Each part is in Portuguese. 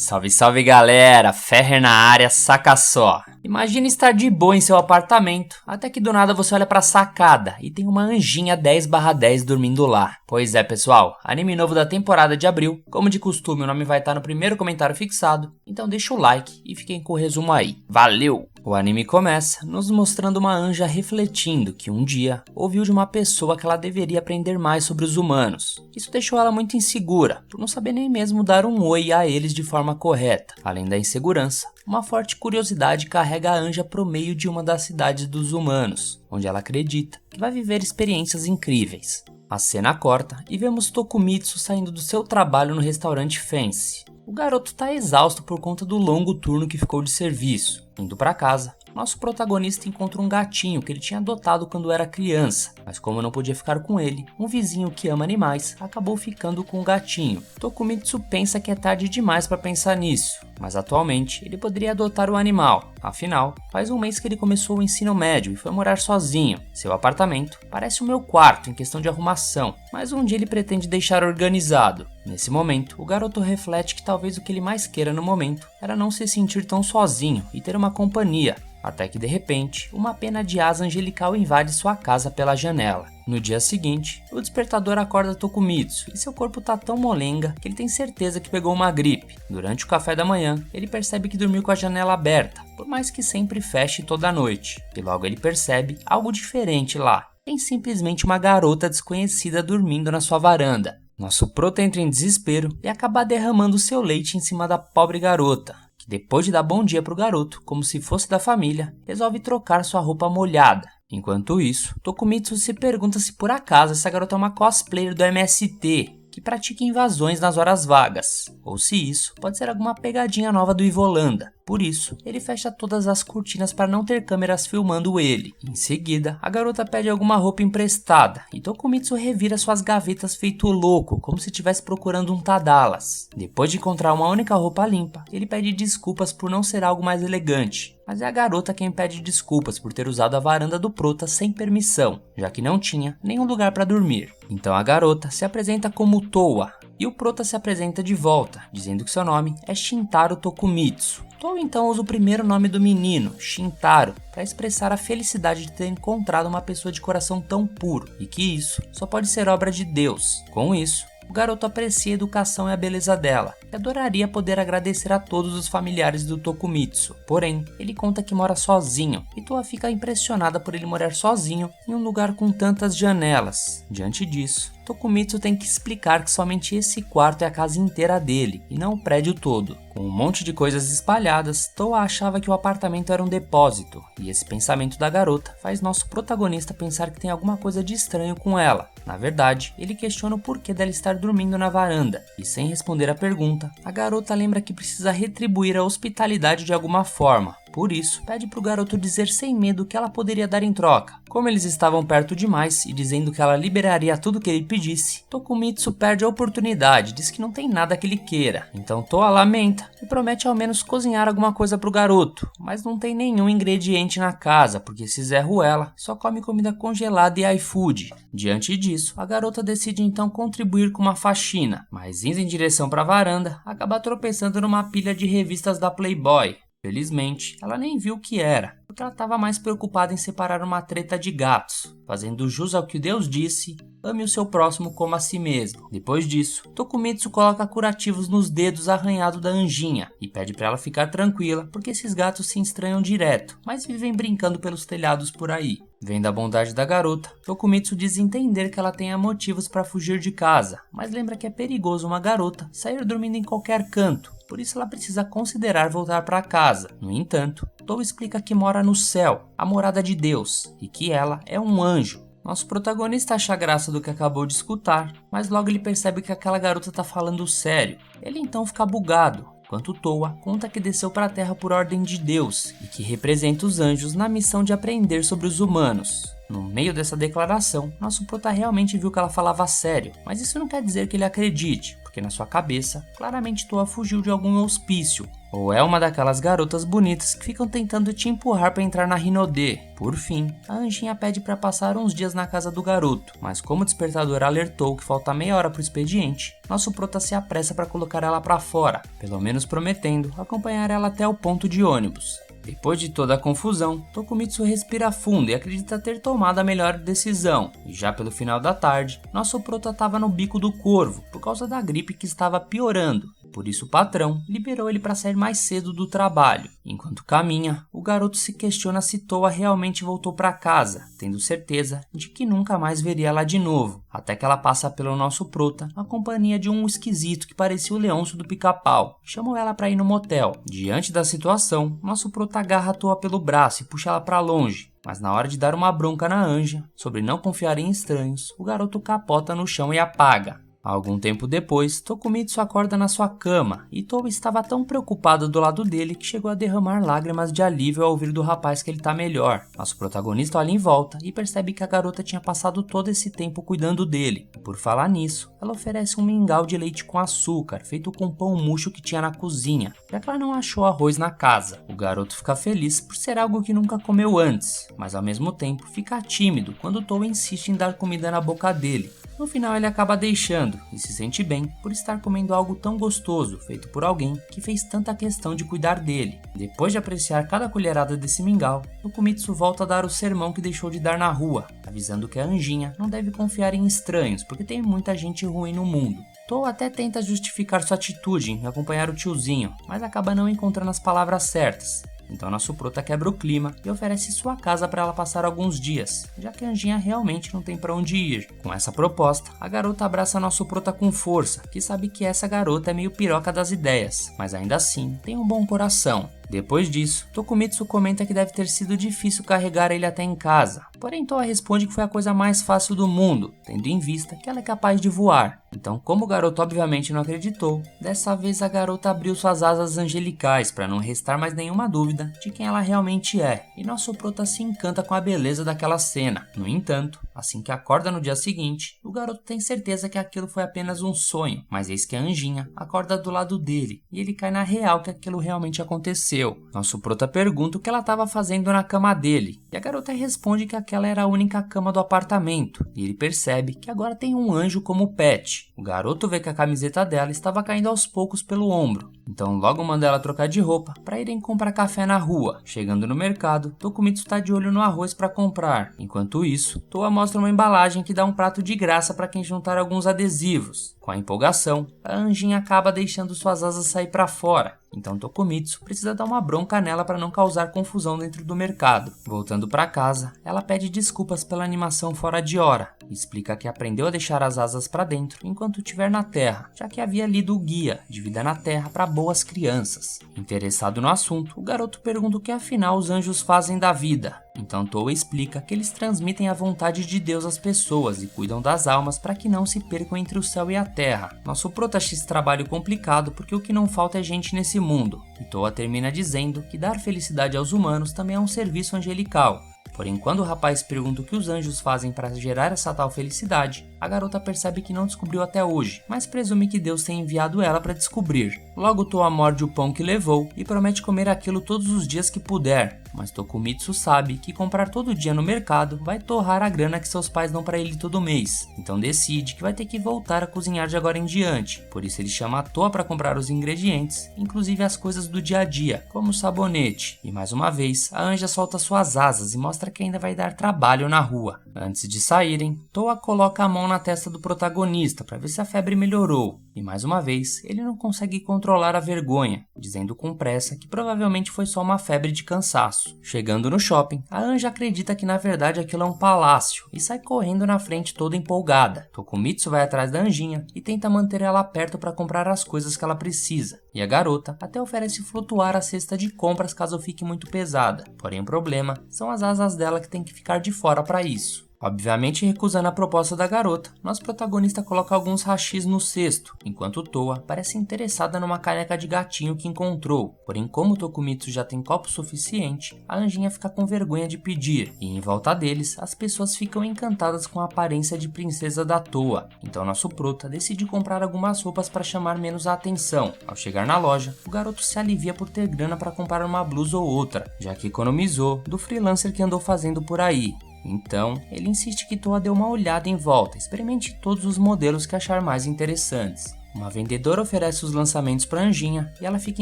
Salve, salve galera, Ferrer na área, saca só. Imagina estar de boa em seu apartamento, até que do nada você olha pra sacada e tem uma anjinha 10/10 dormindo lá. Pois é pessoal, anime novo da temporada de abril, como de costume o nome vai estar no primeiro comentário fixado, então deixa o like e fiquem com o resumo aí. Valeu! O anime começa nos mostrando uma anja refletindo que um dia ouviu de uma pessoa que ela deveria aprender mais sobre os humanos. Isso deixou ela muito insegura, por não saber nem mesmo dar um oi a eles de forma correta. Além da insegurança, uma forte curiosidade carrega a anja pro meio de uma das cidades dos humanos, onde ela acredita que vai viver experiências incríveis. A cena corta e vemos Tokumitsu saindo do seu trabalho no restaurante Fancy. O garoto tá exausto por conta do longo turno que ficou de serviço. Indo para casa, nosso protagonista encontra um gatinho que ele tinha adotado quando era criança, mas como não podia ficar com ele, um vizinho que ama animais acabou ficando com o gatinho. Tokumitsu pensa que é tarde demais para pensar nisso, mas atualmente ele poderia adotar o animal. Afinal, faz um mês que ele começou o ensino médio e foi morar sozinho. Seu apartamento parece o meu quarto em questão de arrumação, mas um dia ele pretende deixar organizado. Nesse momento, o garoto reflete que talvez o que ele mais queira no momento era não se sentir tão sozinho e ter uma companhia. Até que de repente, uma pena de asa angelical invade sua casa pela janela. No dia seguinte, o despertador acorda Tokumitsu e seu corpo tá tão molenga que ele tem certeza que pegou uma gripe. Durante o café da manhã, ele percebe que dormiu com a janela aberta, por mais que sempre feche toda noite. E logo ele percebe algo diferente lá. Tem simplesmente uma garota desconhecida dormindo na sua varanda. Nosso prota entra em desespero e acaba derramando seu leite em cima da pobre garota, que depois de dar bom dia pro garoto, como se fosse da família, resolve trocar sua roupa molhada. Enquanto isso, Tokumitsu se pergunta se por acaso essa garota é uma cosplayer do MST, que pratica invasões nas horas vagas, ou se isso pode ser alguma pegadinha nova do Ivolanda. Por isso, ele fecha todas as cortinas para não ter câmeras filmando ele. Em seguida, a garota pede alguma roupa emprestada e Tokumitsu revira suas gavetas feito louco, como se estivesse procurando um Tadalas. Depois de encontrar uma única roupa limpa, ele pede desculpas por não ser algo mais elegante. Mas é a garota quem pede desculpas por ter usado a varanda do prota sem permissão, já que não tinha nenhum lugar para dormir. Então a garota se apresenta como Towa, e o prota se apresenta de volta, dizendo que seu nome é Shintaro Tokumitsu. Towa então usa o primeiro nome do menino, Shintaro, para expressar a felicidade de ter encontrado uma pessoa de coração tão puro, e que isso só pode ser obra de Deus. Com isso, o garoto aprecia a educação e a beleza dela, e adoraria poder agradecer a todos os familiares do Tokumitsu. Porém, ele conta que mora sozinho, e Towa fica impressionada por ele morar sozinho em um lugar com tantas janelas. Diante disso, Tokumitsu tem que explicar que somente esse quarto é a casa inteira dele, e não o prédio todo. Com um monte de coisas espalhadas, Towa achava que o apartamento era um depósito, e esse pensamento da garota faz nosso protagonista pensar que tem alguma coisa de estranho com ela. Na verdade, ele questiona o porquê dela estar dormindo na varanda, e sem responder a pergunta, a garota lembra que precisa retribuir a hospitalidade de alguma forma. Por isso, pede pro garoto dizer sem medo o que ela poderia dar em troca. Como eles estavam perto demais e dizendo que ela liberaria tudo que ele pedisse, Tokumitsu perde a oportunidade, diz que não tem nada que ele queira. Então Towa lamenta e promete ao menos cozinhar alguma coisa pro garoto, mas não tem nenhum ingrediente na casa, porque esse Zé Ruela só come comida congelada e iFood. Diante disso, a garota decide então contribuir com uma faxina, mas indo em direção para a varanda, acaba tropeçando numa pilha de revistas da Playboy. Felizmente, ela nem viu o que era, porque ela estava mais preocupada em separar uma treta de gatos. Fazendo jus ao que Deus disse, ame o seu próximo como a si mesmo. Depois disso, Tokumitsu coloca curativos nos dedos arranhados da anjinha e pede para ela ficar tranquila, porque esses gatos se estranham direto, mas vivem brincando pelos telhados por aí. Vendo a bondade da garota, Tokumitsu diz entender que ela tenha motivos para fugir de casa, mas lembra que é perigoso uma garota sair dormindo em qualquer canto. Por isso ela precisa considerar voltar para casa. No entanto, Towa explica que mora no céu, a morada de Deus, e que ela é um anjo. Nosso protagonista acha graça do que acabou de escutar, mas logo ele percebe que aquela garota tá falando sério. Ele então fica bugado, enquanto Towa conta que desceu para a Terra por ordem de Deus, e que representa os anjos na missão de aprender sobre os humanos. No meio dessa declaração, nosso prota realmente viu que ela falava sério, mas isso não quer dizer que ele acredite, porque na sua cabeça, claramente Towa fugiu de algum hospício, ou é uma daquelas garotas bonitas que ficam tentando te empurrar para entrar na Rinodê. Por fim, a anjinha pede para passar uns dias na casa do garoto, mas como o despertador alertou que falta meia hora pro expediente, nosso prota se apressa para colocar ela para fora, pelo menos prometendo acompanhar ela até o ponto de ônibus. Depois de toda a confusão, Tokumitsu respira fundo e acredita ter tomado a melhor decisão, e já pelo final da tarde, nosso prota estava no bico do corvo por causa da gripe que estava piorando. Por isso o patrão liberou ele para sair mais cedo do trabalho. Enquanto caminha, o garoto se questiona se Toa realmente voltou para casa, tendo certeza de que nunca mais veria ela de novo, até que ela passa pelo nosso prota na companhia de um esquisito que parecia o Leôncio do Pica-Pau. Chamou ela para ir no motel. Diante da situação, nosso prota agarra Toa pelo braço e puxa ela para longe. Mas na hora de dar uma bronca na anja, sobre não confiar em estranhos, o garoto capota no chão e apaga. Algum tempo depois, Tokumitsu acorda na sua cama e Toa estava tão preocupado do lado dele que chegou a derramar lágrimas de alívio ao ouvir do rapaz que ele tá melhor. Nosso protagonista olha em volta e percebe que a garota tinha passado todo esse tempo cuidando dele. Por falar nisso, ela oferece um mingau de leite com açúcar feito com pão murcho que tinha na cozinha, já que ela não achou arroz na casa. O garoto fica feliz por ser algo que nunca comeu antes, mas ao mesmo tempo fica tímido quando Toa insiste em dar comida na boca dele. No final ele acaba deixando e se sente bem por estar comendo algo tão gostoso feito por alguém que fez tanta questão de cuidar dele. Depois de apreciar cada colherada desse mingau, Tokumitsu volta a dar o sermão que deixou de dar na rua, avisando que a anjinha não deve confiar em estranhos porque tem muita gente ruim no mundo. Toa até tenta justificar sua atitude em acompanhar o tiozinho, mas acaba não encontrando as palavras certas. Então nosso prota quebra o clima e oferece sua casa para ela passar alguns dias, já que a anjinha realmente não tem para onde ir. Com essa proposta, a garota abraça nosso prota com força, que sabe que essa garota é meio piroca das ideias, mas ainda assim tem um bom coração. Depois disso, Tokumitsu comenta que deve ter sido difícil carregar ele até em casa, porém Toa responde que foi a coisa mais fácil do mundo, tendo em vista que ela é capaz de voar. Então, como o garoto obviamente não acreditou, dessa vez a garota abriu suas asas angelicais para não restar mais nenhuma dúvida de quem ela realmente é, e nosso prota se encanta com a beleza daquela cena. No entanto, assim que acorda no dia seguinte, o garoto tem certeza que aquilo foi apenas um sonho, mas eis que a anjinha acorda do lado dele, e ele cai na real que aquilo realmente aconteceu. Nosso prota pergunta o que ela estava fazendo na cama dele, e a garota responde que aquela era a única cama do apartamento, e ele percebe que agora tem um anjo como pet. O garoto vê que a camiseta dela estava caindo aos poucos pelo ombro, então logo manda ela trocar de roupa para irem comprar café na rua. Chegando no mercado, Tokumitsu está de olho no arroz para comprar. Enquanto isso, Toa mostra uma embalagem que dá um prato de graça para quem juntar alguns adesivos. Com a empolgação, a anjinha acaba deixando suas asas sair para fora, então Tokumitsu precisa dar uma bronca nela para não causar confusão dentro do mercado. Voltando para casa, ela pede desculpas pela animação fora de hora e explica que aprendeu a deixar as asas para dentro enquanto estiver na Terra, já que havia lido o guia de vida na Terra para boas crianças. Interessado no assunto, o garoto pergunta o que afinal os anjos fazem da vida. Então Toa explica que eles transmitem a vontade de Deus às pessoas e cuidam das almas para que não se percam entre o céu e a terra. Nosso prota acha esse trabalho complicado porque o que não falta é gente nesse mundo. E Toa termina dizendo que dar felicidade aos humanos também é um serviço angelical. Porém, quando o rapaz pergunta o que os anjos fazem para gerar essa tal felicidade, a garota percebe que não descobriu até hoje, mas presume que Deus tenha enviado ela para descobrir. Logo Toa morde o pão que levou e promete comer aquilo todos os dias que puder, mas Tokumitsu sabe que comprar todo dia no mercado vai torrar a grana que seus pais dão para ele todo mês, então decide que vai ter que voltar a cozinhar de agora em diante. Por isso ele chama a Toa para comprar os ingredientes, inclusive as coisas do dia a dia, como o sabonete. E mais uma vez, a anja solta suas asas e mostra que ainda vai dar trabalho na rua. Antes de saírem, Toa coloca a mão na testa do protagonista para ver se a febre melhorou. E mais uma vez, ele não consegue controlar a vergonha, dizendo com pressa que provavelmente foi só uma febre de cansaço. Chegando no shopping, a anja acredita que na verdade aquilo é um palácio e sai correndo na frente toda empolgada. Tokumitsu vai atrás da anjinha e tenta manter ela perto para comprar as coisas que ela precisa. E a garota até oferece flutuar a cesta de compras caso fique muito pesada. Porém o problema são as asas dela que tem que ficar de fora para isso. Obviamente recusando a proposta da garota, nosso protagonista coloca alguns hashis no cesto, enquanto Toa parece interessada numa caneca de gatinho que encontrou. Porém, como Tokumitsu já tem copo suficiente, a anjinha fica com vergonha de pedir, e em volta deles, as pessoas ficam encantadas com a aparência de princesa da Toa. Então nosso prota decide comprar algumas roupas para chamar menos a atenção. Ao chegar na loja, o garoto se alivia por ter grana para comprar uma blusa ou outra, já que economizou do freelancer que andou fazendo por aí. Então, ele insiste que Toa dê uma olhada em volta, experimente todos os modelos que achar mais interessantes. Uma vendedora oferece os lançamentos para Anjinha e ela fica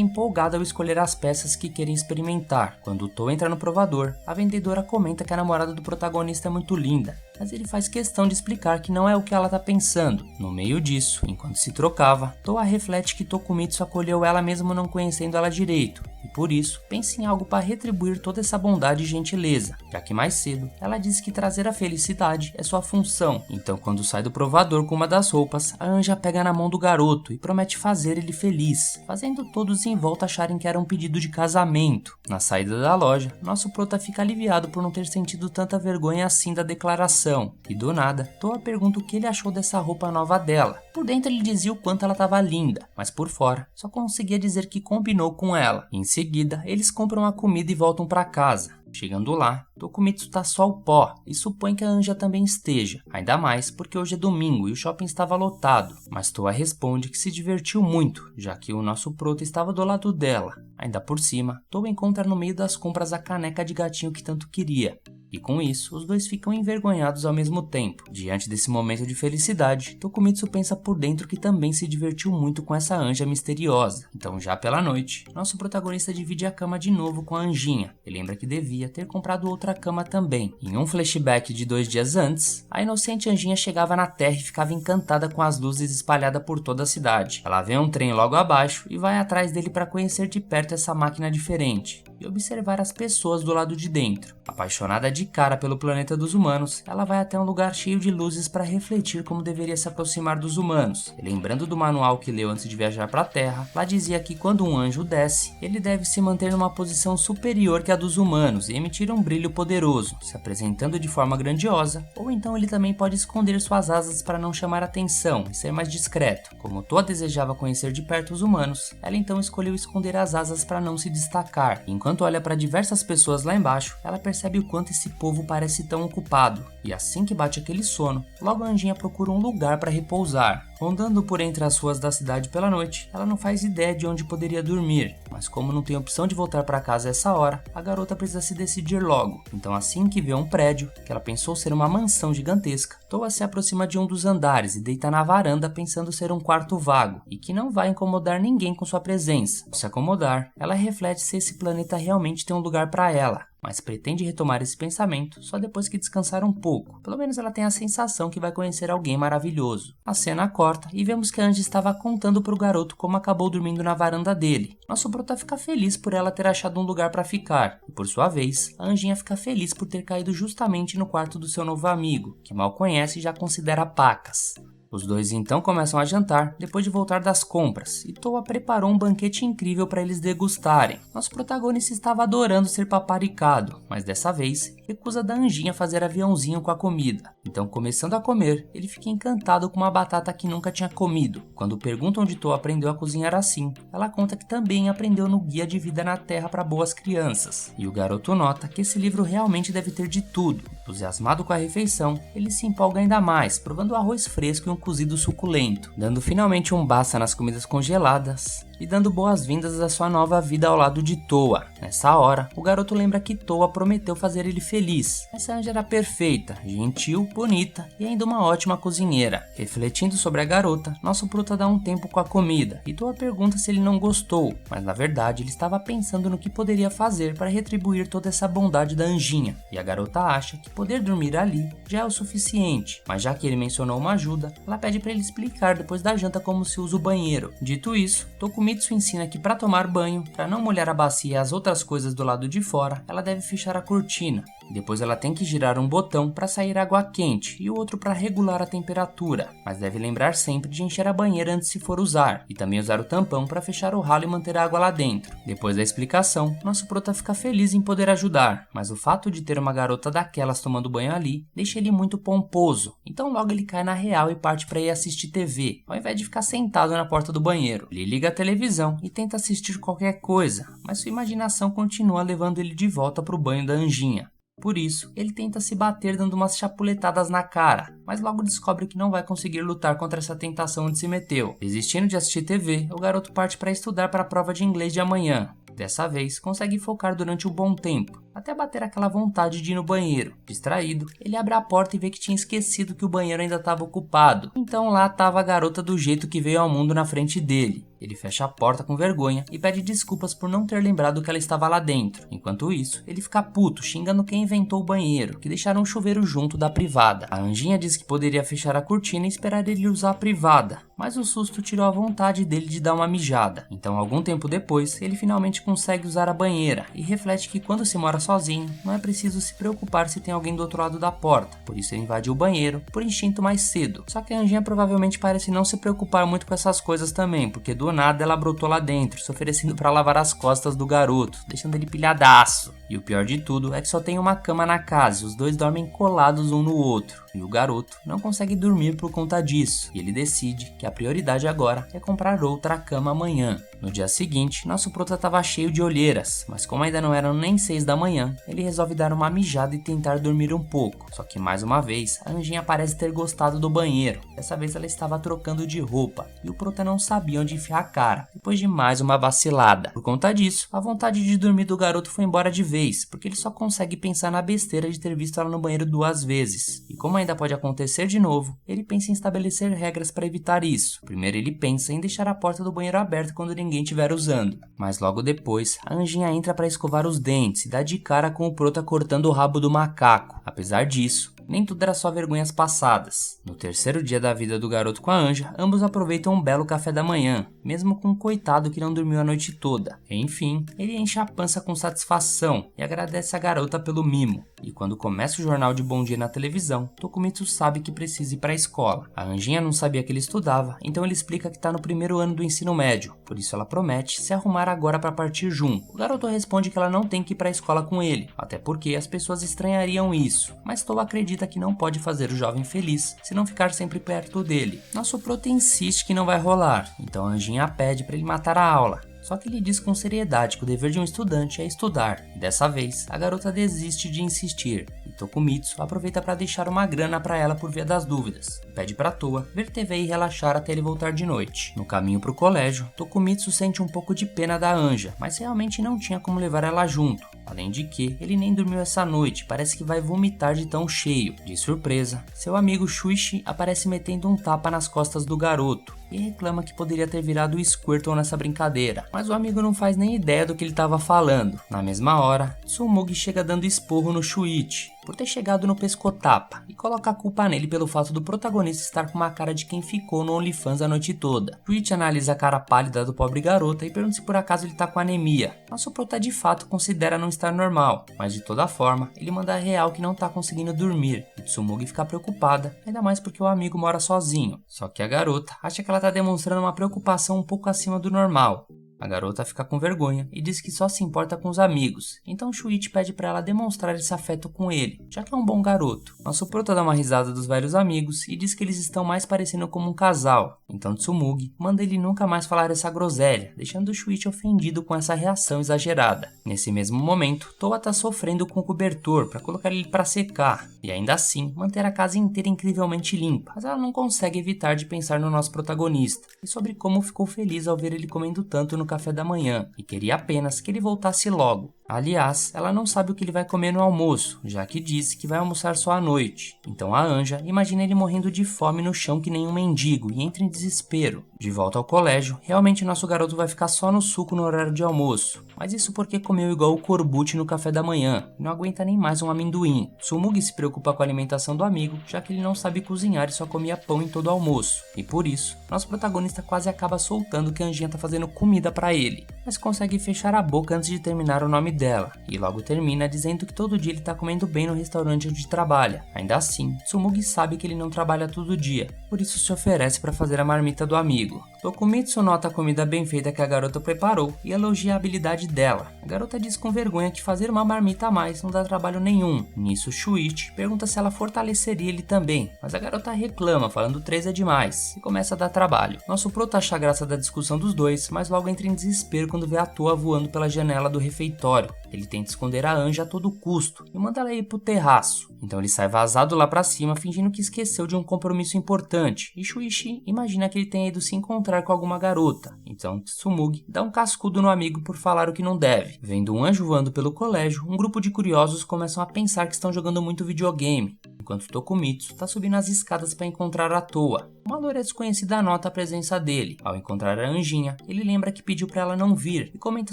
empolgada ao escolher as peças que querem experimentar. Quando Toa entra no provador, a vendedora comenta que a namorada do protagonista é muito linda, mas ele faz questão de explicar que não é o que ela tá pensando. No meio disso, enquanto se trocava, Toa reflete que Tokumitsu acolheu ela mesmo não conhecendo ela direito, e por isso pensa em algo para retribuir toda essa bondade e gentileza, já que mais cedo ela disse que trazer a felicidade é sua função. Então quando sai do provador com uma das roupas, a anja pega na mão do garoto e promete fazer ele feliz, fazendo todos em volta acharem que era um pedido de casamento. Na saída da loja, nosso prota fica aliviado por não ter sentido tanta vergonha assim da declaração, e do nada, Toa pergunta o que ele achou dessa roupa nova dela. Por dentro ele dizia o quanto ela estava linda, mas por fora só conseguia dizer que combinou com ela. Em seguida, eles compram a comida e voltam para casa. Chegando lá, Tokumitsu tá só o pó e supõe que a anja também esteja, ainda mais porque hoje é domingo e o shopping estava lotado, mas Toa responde que se divertiu muito, já que o nosso prota estava do lado dela. Ainda por cima, Toa encontra no meio das compras a caneca de gatinho que tanto queria. E com isso, os dois ficam envergonhados ao mesmo tempo. Diante desse momento de felicidade, Tokumitsu pensa por dentro que também se divertiu muito com essa anja misteriosa. Então já pela noite, nosso protagonista divide a cama de novo com a anjinha. E lembra que devia ter comprado outra cama também. Em um flashback de 2 dias antes, a inocente anjinha chegava na Terra e ficava encantada com as luzes espalhadas por toda a cidade. Ela vê um trem logo abaixo e vai atrás dele para conhecer de perto essa máquina diferente e observar as pessoas do lado de dentro. Apaixonada de cara pelo planeta dos humanos, ela vai até um lugar cheio de luzes para refletir como deveria se aproximar dos humanos. E lembrando do manual que leu antes de viajar para a Terra, lá dizia que quando um anjo desce, ele deve se manter numa posição superior que a dos humanos e emitir um brilho poderoso, se apresentando de forma grandiosa, ou então ele também pode esconder suas asas para não chamar atenção e ser mais discreto. Como Toa desejava conhecer de perto os humanos, ela então escolheu esconder as asas para não se destacar. Enquanto olha para diversas pessoas lá embaixo, ela percebe o quanto esse povo parece tão ocupado. E assim que bate aquele sono, logo a anjinha procura um lugar para repousar. Rondando por entre as ruas da cidade pela noite, ela não faz ideia de onde poderia dormir, mas como não tem opção de voltar para casa a essa hora, a garota precisa se decidir logo. Então assim que vê um prédio, que ela pensou ser uma mansão gigantesca, Toa se aproxima de um dos andares e deita na varanda pensando ser um quarto vago, e que não vai incomodar ninguém com sua presença. Ao se acomodar, ela reflete se esse planeta realmente tem um lugar para ela, mas pretende retomar esse pensamento só depois que descansar um pouco. Pelo menos ela tem a sensação que vai conhecer alguém maravilhoso. A cena corta e vemos que a Angie estava contando para o garoto como acabou dormindo na varanda dele. Nosso prota fica feliz por ela ter achado um lugar para ficar, e por sua vez, a Anjinha fica feliz por ter caído justamente no quarto do seu novo amigo, que mal conhece e já considera pacas. Os dois então começam a jantar depois de voltar das compras, e Toa preparou um banquete incrível para eles degustarem. Nosso protagonista estava adorando ser paparicado, mas dessa vez recusa da anjinha fazer aviãozinho com a comida. Então, começando a comer, ele fica encantado com uma batata que nunca tinha comido. Quando perguntam onde Toa aprendeu a cozinhar assim, ela conta que também aprendeu no Guia de Vida na Terra para Boas Crianças. E o garoto nota que esse livro realmente deve ter de tudo. Entusiasmado com a refeição, ele se empolga ainda mais, provando o arroz fresco e um cozido suculento, dando finalmente um basta nas comidas congeladas e dando boas-vindas à sua nova vida ao lado de Toa. Nessa hora, o garoto lembra que Toa prometeu fazer ele feliz. Essa anja era perfeita, gentil, bonita e ainda uma ótima cozinheira. Refletindo sobre a garota, nosso prota dá um tempo com a comida e Toa pergunta se ele não gostou, mas na verdade ele estava pensando no que poderia fazer para retribuir toda essa bondade da anjinha. E a garota acha que poder dormir ali já é o suficiente, mas já que ele mencionou uma ajuda, ela pede para ele explicar depois da janta como se usa o banheiro. Dito isso, Tokumitsu Tokumitsu ensina que para tomar banho, para não molhar a bacia e as outras coisas do lado de fora, ela deve fechar a cortina. Depois ela tem que girar um botão para sair água quente e o outro para regular a temperatura, mas deve lembrar sempre de encher a banheira antes se for usar, e também usar o tampão para fechar o ralo e manter a água lá dentro. Depois da explicação, nosso prota fica feliz em poder ajudar, mas o fato de ter uma garota daquelas tomando banho ali deixa ele muito pomposo, então logo ele cai na real e parte para ir assistir TV, ao invés de ficar sentado na porta do banheiro. Ele liga a televisão e tenta assistir qualquer coisa, mas sua imaginação continua levando ele de volta para o banho da Anjinha. Por isso, ele tenta se bater dando umas chapuletadas na cara, mas logo descobre que não vai conseguir lutar contra essa tentação onde se meteu. Desistindo de assistir TV, o garoto parte para estudar para a prova de inglês de amanhã. Dessa vez, consegue focar durante um bom tempo, até bater aquela vontade de ir no banheiro. Distraído, ele abre a porta e vê que tinha esquecido que o banheiro ainda estava ocupado. Então lá estava a garota do jeito que veio ao mundo na frente dele. Ele fecha a porta com vergonha e pede desculpas por não ter lembrado que ela estava lá dentro. Enquanto isso, ele fica puto, xingando quem inventou o banheiro, que deixaram um chuveiro junto da privada. A Anjinha diz que poderia fechar a cortina e esperar ele usar a privada, mas o susto tirou a vontade dele de dar uma mijada. Então, algum tempo depois, ele finalmente consegue usar a banheira e reflete que quando se mora sozinho, não é preciso se preocupar se tem alguém do outro lado da porta. Por isso ele invade o banheiro, por instinto mais cedo. Só que a Anjinha provavelmente parece não se preocupar muito com essas coisas também, porque do nada ela brotou lá dentro, se oferecendo para lavar as costas do garoto, deixando ele pilhadaço. E o pior de tudo é que só tem uma cama na casa e os dois dormem colados um no outro. E o garoto não consegue dormir por conta disso, e ele decide que a prioridade agora é comprar outra cama amanhã. No dia seguinte, nosso prota estava cheio de olheiras, mas como ainda não eram nem 6 da manhã, ele resolve dar uma mijada e tentar dormir um pouco. Só que mais uma vez, a Anjinha parece ter gostado do banheiro. Dessa vez ela estava trocando de roupa, e o prota não sabia onde enfiar a cara, depois de mais uma vacilada. Por conta disso, a vontade de dormir do garoto foi embora de vez, porque ele só consegue pensar na besteira de ter visto ela no banheiro 2 vezes. E como ainda pode acontecer de novo, ele pensa em estabelecer regras para evitar isso. Primeiro ele pensa em deixar a porta do banheiro aberta quando ninguém estiver usando. Mas logo depois, a Anjinha entra para escovar os dentes e dá de cara com o prota cortando o rabo do macaco. Apesar disso, nem tudo era só vergonhas passadas. No terceiro dia da vida do garoto com a Anja, ambos aproveitam um belo café da manhã, mesmo com um coitado que não dormiu a noite toda. Enfim, ele enche a pança com satisfação e agradece a garota pelo mimo. E quando começa o jornal de Bom Dia na televisão, Tokumitsu sabe que precisa ir para a escola. A Anjinha não sabia que ele estudava, então ele explica que está no primeiro ano do ensino médio, por isso ela promete se arrumar agora para partir junto. O garoto responde que ela não tem que ir para a escola com ele, até porque as pessoas estranhariam isso, mas Toa acredita que não pode fazer o jovem feliz se não ficar sempre perto dele. Nosso prota insiste que não vai rolar, então a Anjinha pede para ele matar a aula. Só que ele diz com seriedade que o dever de um estudante é estudar. E dessa vez, a garota desiste de insistir. E Tokumitsu aproveita para deixar uma grana para ela por via das dúvidas. Pede para Toa ver TV e relaxar até ele voltar de noite. No caminho para o colégio, Tokumitsu sente um pouco de pena da Anja, mas realmente não tinha como levar ela junto. Além de que, ele nem dormiu essa noite, parece que vai vomitar de tão cheio. De surpresa, seu amigo Shuichi aparece metendo um tapa nas costas do garoto e reclama que poderia ter virado o Squirtle nessa brincadeira, mas o amigo não faz nem ideia do que ele estava falando. Na mesma hora, Tsumugi chega dando esporro no Shuichi por ter chegado no pescotapa e coloca a culpa nele pelo fato do protagonista estar com uma cara de quem ficou no OnlyFans a noite toda. Shuichi analisa a cara pálida do pobre garota e pergunta se por acaso ele tá com anemia. Nosso prota de fato considera não estar normal, mas de toda forma, ele manda a real que não tá conseguindo dormir e Tsumugi fica preocupada, ainda mais porque o amigo mora sozinho. Só que a garota acha que ela tá demonstrando uma preocupação um pouco acima do normal. A garota fica com vergonha e diz que só se importa com os amigos, então Shuichi pede para ela demonstrar esse afeto com ele, já que é um bom garoto. Nosso prota dá uma risada dos velhos amigos e diz que eles estão mais parecendo como um casal, então Tsumugi manda ele nunca mais falar essa groselha, deixando o Shuichi ofendido com essa reação exagerada. Nesse mesmo momento, Toa tá sofrendo com o cobertor para colocar ele para secar, e ainda assim manter a casa inteira incrivelmente limpa, mas ela não consegue evitar de pensar no nosso protagonista e sobre como ficou feliz ao ver ele comendo tanto no café da manhã e queria apenas que ele voltasse logo. Aliás, ela não sabe o que ele vai comer no almoço, já que disse que vai almoçar só à noite. Então a Anja imagina ele morrendo de fome no chão que nem um mendigo e entra em desespero. De volta ao colégio, realmente nosso garoto vai ficar só no suco no horário de almoço, mas isso porque comeu igual o Corbucci no café da manhã, e não aguenta nem mais um amendoim. Tsumugi se preocupa com a alimentação do amigo, já que ele não sabe cozinhar e só comia pão em todo o almoço, e por isso, nosso protagonista quase acaba soltando que a Anjinha tá fazendo comida pra ele, mas consegue fechar a boca antes de terminar o nome dela, e logo termina dizendo que todo dia ele tá comendo bem no restaurante onde trabalha. Ainda assim, Tsumugi sabe que ele não trabalha todo dia, por isso se oferece para fazer a marmita do amigo. Tokumitsu nota a comida bem feita que a garota preparou e elogia a habilidade dela. A garota diz com vergonha que fazer uma marmita a mais não dá trabalho nenhum. Nisso, Shuichi pergunta se ela fortaleceria ele também, mas a garota reclama, falando 3 é demais, e começa a dar trabalho. Nosso prota acha graça da discussão dos dois, mas logo entra em desespero quando vê a Toa voando pela janela do refeitório. Ele tenta esconder a Anja a todo custo e manda ela ir pro terraço. Então ele sai vazado lá pra cima, fingindo que esqueceu de um compromisso importante, e Shuichi imagina que ele tenha ido se encontrar com alguma garota. Então Tsumugi dá um cascudo no amigo por falar o que não deve. Vendo um anjo voando pelo colégio, um grupo de curiosos começam a pensar que estão jogando muito videogame, enquanto Tokumitsu tá subindo as escadas para encontrar a Toa. Uma loira desconhecida nota a presença dele. Ao encontrar a Anjinha, ele lembra que pediu para ela não vir e comenta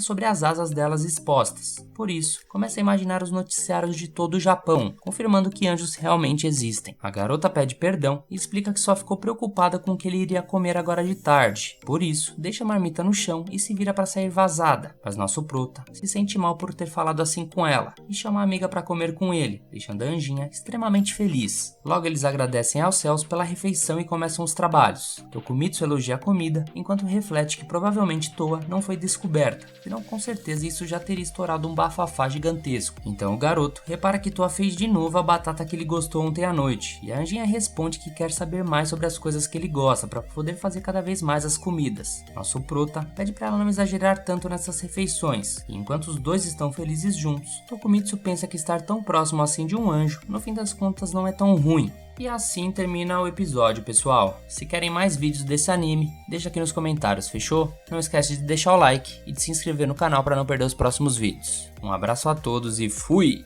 sobre as asas delas expostas. Por isso, começa a imaginar os noticiários de todo o Japão, confirmando que anjos realmente existem. A garota pede perdão e explica que só ficou preocupada com o que ele iria comer agora de tarde. Por isso, deixa a marmita no chão e se vira para sair vazada. Mas nosso prota se sente mal por ter falado assim com ela e chama a amiga para comer com ele, deixando a Anjinha extremamente feliz. Logo eles agradecem aos céus pela refeição e começam os trabalhos. Tokumitsu elogia a comida, enquanto reflete que provavelmente Toa não foi descoberta, senão com certeza isso já teria estourado um bafafá gigantesco. Então o garoto repara que Toa fez de novo a batata que ele gostou ontem à noite, e a Anjinha responde que quer saber mais sobre as coisas que ele gosta para poder fazer cada vez mais as comidas. Nosso prota pede para ela não exagerar tanto nessas refeições, e enquanto os dois estão felizes juntos, Tokumitsu pensa que estar tão próximo assim de um anjo, no fim das contas não é tão ruim. E assim termina o episódio, pessoal. Se querem mais vídeos desse anime, deixa aqui nos comentários, fechou? Não esquece de deixar o like e de se inscrever no canal para não perder os próximos vídeos. Um abraço a todos e fui!